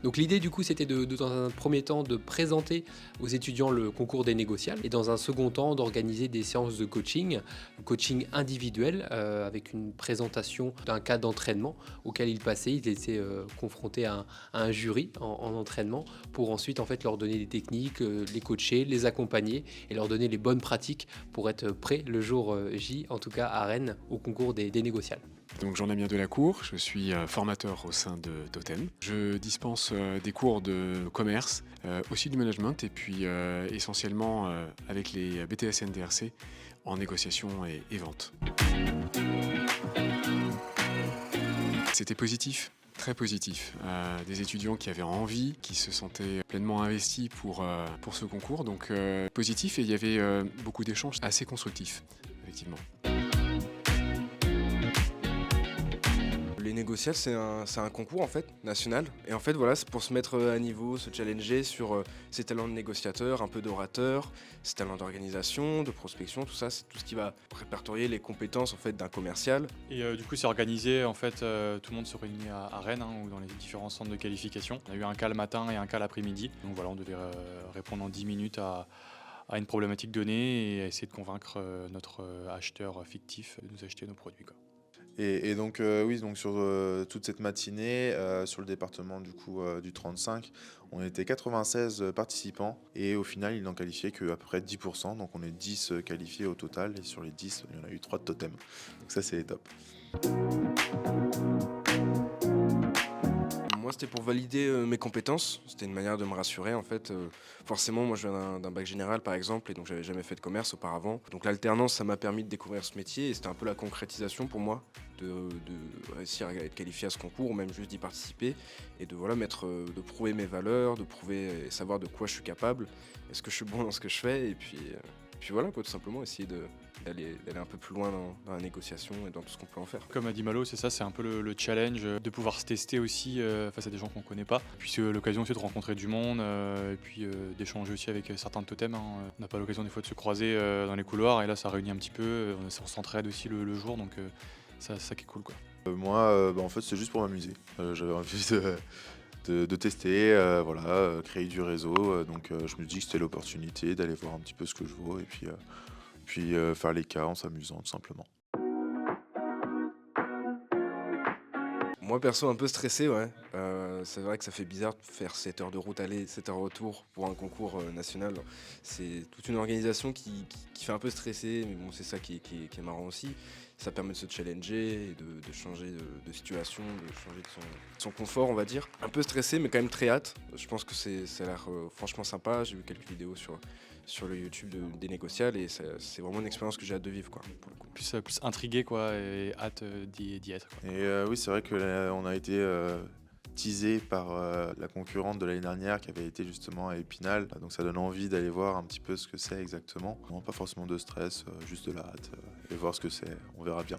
Donc l'idée du coup c'était dans un premier temps de présenter aux étudiants le concours des négociables et dans un second temps d'organiser des séances de coaching individuel avec une présentation d'un cas d'entraînement auquel ils passaient. Ils étaient confrontés à un jury en entraînement pour ensuite en fait leur donner des techniques, les coacher, les accompagner et leur donner les bonnes pratiques pour être prêts le jour J, en tout cas à Rennes, au concours des négociables. Donc Jean-Damien Delacour, je suis formateur au sein de Totem. Je dispense des cours de commerce, aussi du management et puis essentiellement avec les BTS NDRC en négociation et vente. C'était positif, très positif. Des étudiants qui avaient envie, qui se sentaient pleinement investis pour ce concours. Donc positif et il y avait beaucoup d'échanges assez constructifs, effectivement. Les négociables, c'est un concours en fait, national. Et en fait, voilà, c'est pour se mettre à niveau, se challenger sur ses talents de négociateur, un peu d'orateur, ses talents d'organisation, de prospection, tout ça, c'est tout ce qui va répertorier les compétences en fait d'un commercial. Et du coup, c'est organisé, en fait, tout le monde se réunit à Rennes ou dans les différents centres de qualification. On a eu un cas le matin et un cas l'après-midi. Donc voilà, on devait répondre en 10 minutes à une problématique donnée et essayer de convaincre notre acheteur fictif de nous acheter nos produits, quoi. Et donc, oui, donc sur toute cette matinée, sur le département du coup du 35, on était 96 participants et au final, ils n'ont qualifié qu'à peu près 10%. Donc, on est 10 qualifiés au total et sur les 10, il y en a eu 3 de totem. Donc ça, c'est top. Moi, c'était pour valider mes compétences. C'était une manière de me rassurer, en fait. Forcément, moi, je viens d'un bac général, par exemple, et donc j'avais jamais fait de commerce auparavant. Donc l'alternance, ça m'a permis de découvrir ce métier, et c'était un peu la concrétisation pour moi de réussir à être qualifié à ce concours, ou même juste d'y participer, et de voilà, de prouver mes valeurs, de prouver et savoir de quoi je suis capable. Est-ce que je suis bon dans ce que je fais, et puis voilà, quoi, tout simplement, essayer d'aller un peu plus loin dans la négociation et dans tout ce qu'on peut en faire. Comme a dit Malo, c'est ça, c'est un peu le challenge de pouvoir se tester aussi face à des gens qu'on connaît pas. Puis c'est l'occasion aussi de rencontrer du monde et puis d'échanger aussi avec certains totems. On n'a pas l'occasion des fois de se croiser dans les couloirs et là ça réunit un petit peu. On s'entraide aussi le jour, donc ça qui est cool, quoi. Moi, en fait, c'est juste pour m'amuser. J'avais envie de tester, voilà, créer du réseau. Donc je me dis que c'était l'opportunité d'aller voir un petit peu ce que je vaux et puis faire les cas en s'amusant tout simplement. Moi perso un peu stressé, ouais. C'est vrai que ça fait bizarre de faire 7 heures de route aller, 7 heures retour pour un concours national. C'est toute une organisation qui fait un peu stresser, mais bon c'est ça qui est marrant aussi. Ça permet de se challenger et de changer de situation, de changer de son confort on va dire. Un peu stressé mais quand même très hâte. Je pense que ça a l'air franchement sympa. J'ai vu quelques vidéos sur le YouTube des négociables et c'est vraiment une expérience que j'ai hâte de vivre, quoi, pour le coup. Plus intrigué, quoi, et hâte d'y être, quoi. Et oui, c'est vrai que on a été teasé par la concurrente de l'année dernière qui avait été justement à Épinal. Donc ça donne envie d'aller voir un petit peu ce que c'est exactement. Non, pas forcément de stress, juste de la hâte et voir ce que c'est. On verra bien.